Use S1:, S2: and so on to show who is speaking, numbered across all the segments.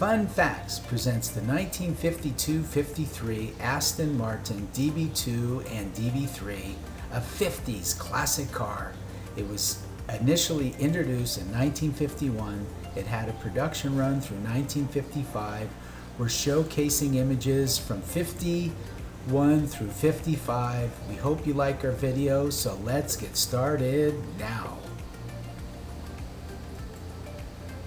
S1: Fun Facts presents the 1952-53 Aston Martin DB2 and DB3, a 50s classic car. It was initially introduced in 1951. It had a production run through 1955. We're showcasing images from 51 through 55. We hope you like our video, so let's get started now.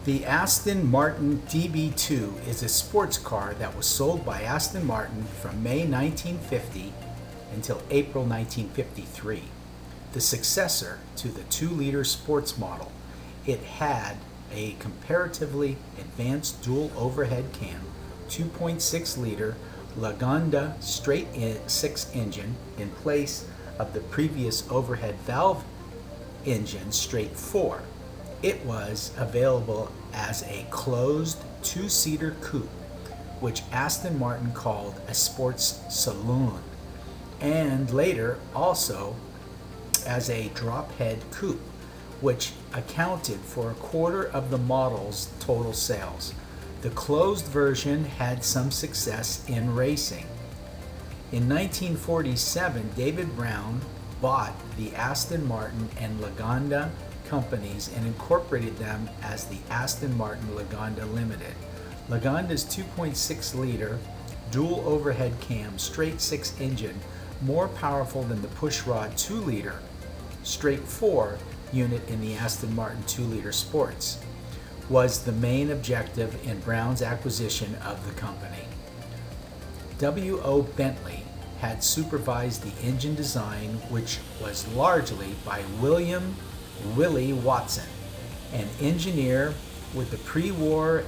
S1: The Aston Martin DB2 is a sports car that was sold by Aston Martin from May 1950 until April 1953. The successor to the 2-liter sports model, it had a comparatively advanced dual overhead cam, 2.6-liter Lagonda straight 6 engine in place of the previous overhead valve engine straight 4. It was available as a closed 2-seater coupe, which Aston Martin called a sports saloon, and later also as a drop-head coupe, which accounted for a quarter of the model's total sales. The closed version had some success in racing. In 1947, David Brown bought the Aston Martin and Lagonda companies and incorporated them as the Aston Martin Lagonda Limited. Lagonda's 2.6-liter dual overhead cam straight 6 engine, more powerful than the pushrod 2-liter straight 4 unit in the Aston Martin 2-liter Sports, was the main objective in Brown's acquisition of the company. W.O. Bentley had supervised the engine design, which was largely by Willie Watson, an engineer with the pre-war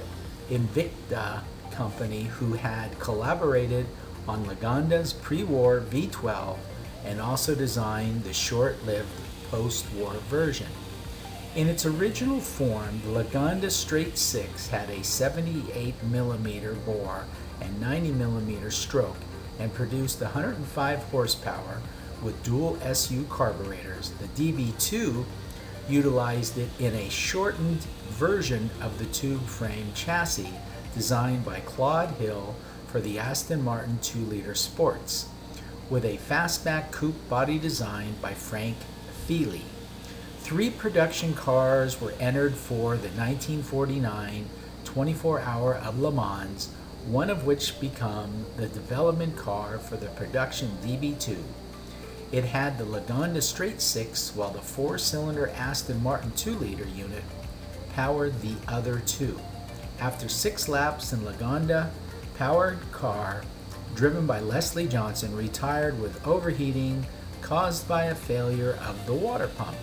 S1: Invicta company who had collaborated on Lagonda's pre-war V12 and also designed the short-lived post-war version. In its original form, the Lagonda straight 6 had a 78mm bore and 90mm stroke and produced 105 horsepower with dual SU carburetors. The DB2 utilized it in a shortened version of the tube frame chassis designed by Claude Hill for the Aston Martin 2-liter Sports, with a fastback coupe body designed by Frank Feely. 3 production cars were entered for the 1949 24-hour of Le Mans, one of which became the development car for the production DB2. It had the Lagonda straight 6, while the 4-cylinder Aston Martin 2-liter unit powered the other 2. After 6 laps, the Lagonda powered car, driven by Leslie Johnson, retired with overheating caused by a failure of the water pump.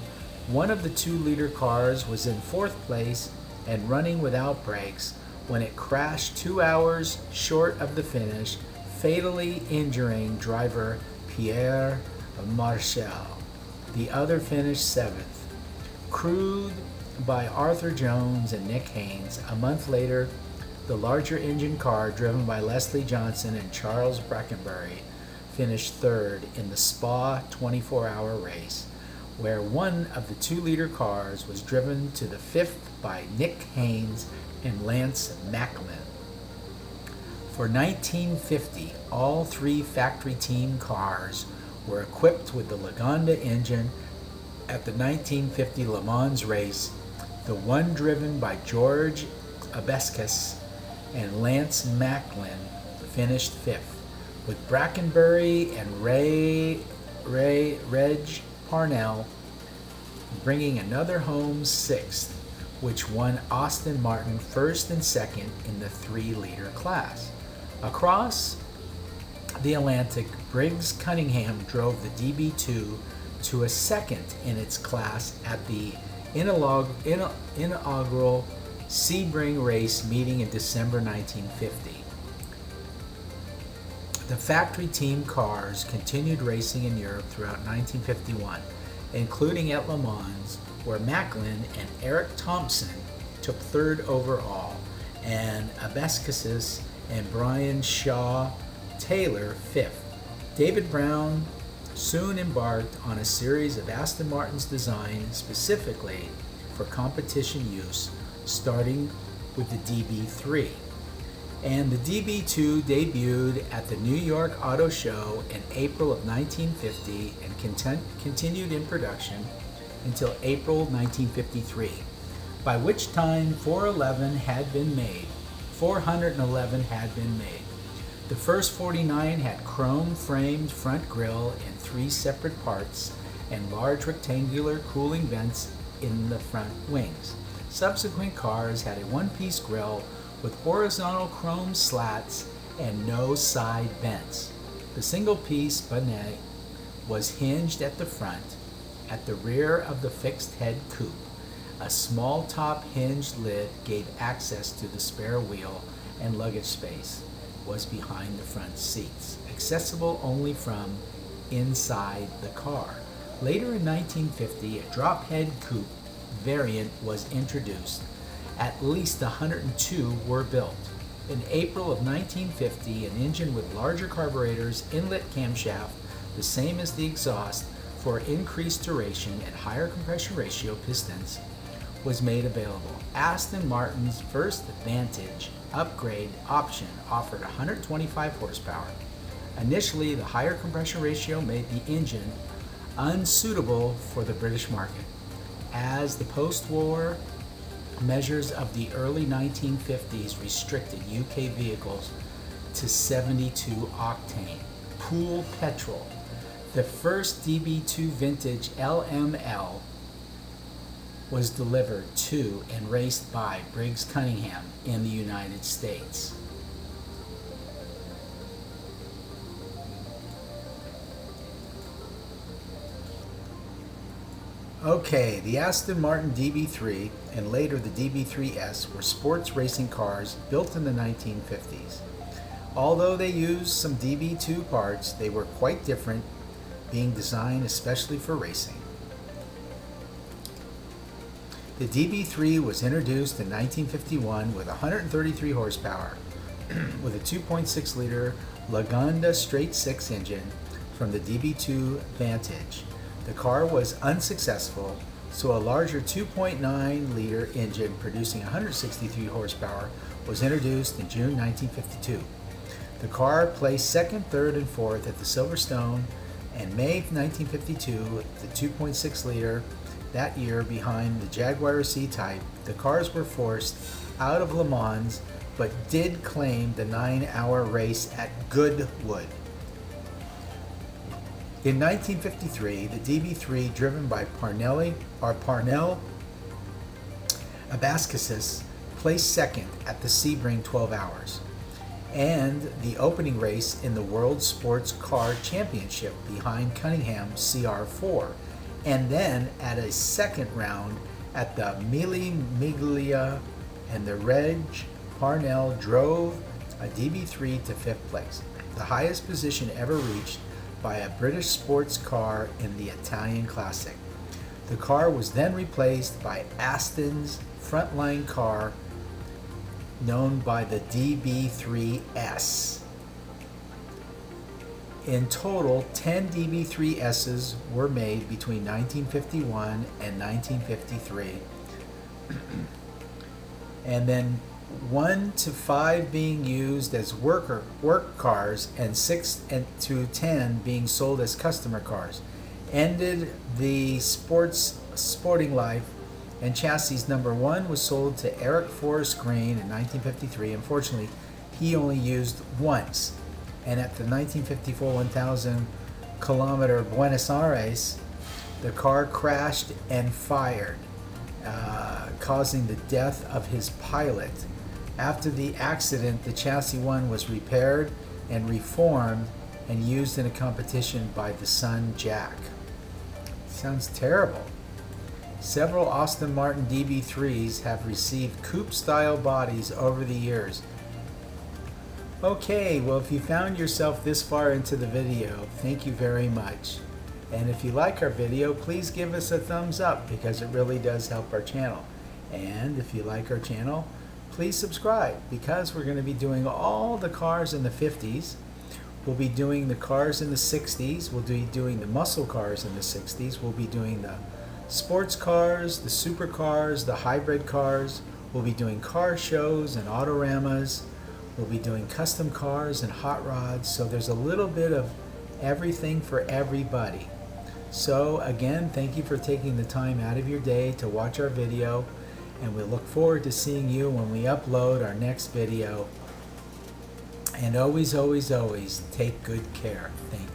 S1: One of the 2-liter cars was in 4th place and running without brakes when it crashed 2 hours short of the finish, fatally injuring driver Pierre Marchal. The other finished 7th. Crewed by Arthur Jones and Nick Haynes, a month later, the larger engine car driven by Leslie Johnson and Charles Brackenbury finished 3rd in the Spa 24-hour race, where one of the 2-liter cars was driven to the 5th by Nick Haynes and Lance Macklin. For 1950, all 3 factory team cars were equipped with the Lagonda engine. At the 1950 Le Mans race, the one driven by George Abescus and Lance Macklin finished 5th, with Brackenbury and Reg Parnell bringing another home 6th, which won Aston Martin 1st and 2nd in the 3-liter class. Across the Atlantic, Briggs Cunningham drove the DB2 to a 2nd in its class at the inaugural Sebring race meeting in December 1950. The factory team cars continued racing in Europe throughout 1951, including at Le Mans, where Macklin and Eric Thompson took 3rd overall, and Abescus and Brian Shaw Taylor 5th. David Brown soon embarked on a series of Aston Martins designed specifically for competition use, starting with the DB3. And the DB2 debuted at the New York Auto Show in April of 1950 and continued in production until April 1953, by which time 411 had been made. 411 had been made. The first 49 had chrome-framed front grille in 3 separate parts and large rectangular cooling vents in the front wings. Subsequent cars had a one-piece grille with horizontal chrome slats and no side vents. The single-piece bonnet was hinged at the front. At the rear of the fixed-head coupe, a small top hinged lid gave access to the spare wheel, and luggage space was behind the front seats, accessible only from inside the car. Later in 1950, a drop-head coupe variant was introduced. At least 102 were built. In April of 1950, an engine with larger carburetors, inlet camshaft, the same as the exhaust, for increased duration and higher compression ratio pistons, was made available. Aston Martin's first Vantage upgrade option offered 125 horsepower. Initially, the higher compression ratio made the engine unsuitable for the British market, as the post-war measures of the early 1950s restricted UK vehicles to 72 octane pool petrol. The first DB2 vintage LML was delivered to and raced by Briggs Cunningham in the United States. Okay, the Aston Martin DB3 and later the DB3S were sports racing cars built in the 1950s. Although they used some DB2 parts, they were quite different, being designed especially for racing. The DB3 was introduced in 1951 with 133 horsepower with a 2.6 liter Lagonda straight 6 engine from the DB2 Vantage. The car was unsuccessful, so a larger 2.9 liter engine producing 163 horsepower was introduced in June 1952. The car placed second, third, and fourth at the Silverstone, and May 1952, the 2.6 liter that year behind the Jaguar C-Type. The cars were forced out of Le Mans, but did claim the 9-hour race at Goodwood. In 1953, the DB3, driven by Parnell Abascasis, placed second at the Sebring 12 Hours, and the opening race in the World Sports Car Championship behind Cunningham CR4, and then at a second round at the Mille Miglia, and the Reg Parnell drove a DB3 to 5th place, the highest position ever reached by a British sports car in the Italian Classic. The car was then replaced by Aston's frontline car known by the DB3S. In total, 10 DB3Ss were made between 1951 and 1953, and then 1 to 5 being used as work cars and 6 to 10 being sold as customer cars. Ended the sporting life, and chassis number 1 was sold to Eric Forrest Green in 1953. Unfortunately, he only used once, and at the 1954 1,000 kilometer Buenos Aires, the car crashed and fired, causing the death of his pilot. After the accident, the chassis 1 was repaired and reformed and used in a competition by the son Jack. Sounds terrible. Several Aston Martin DB3s have received coupe-style bodies over the years. Okay, well, if you found yourself this far into the video, thank you very much. And if you like our video, please give us a thumbs up, because it really does help our channel. And if you like our channel, please subscribe, because we're going to be doing all the cars in the 50s. We'll be doing the cars in the 60s. We'll be doing the muscle cars in the 60s. We'll be doing the sports cars, the supercars, the hybrid cars. We'll be doing car shows and autoramas. We'll be doing custom cars and hot rods, so there's a little bit of everything for everybody. So again, thank you for taking the time out of your day to watch our video, and we look forward to seeing you when we upload our next video. And always, always, always take good care. Thank you.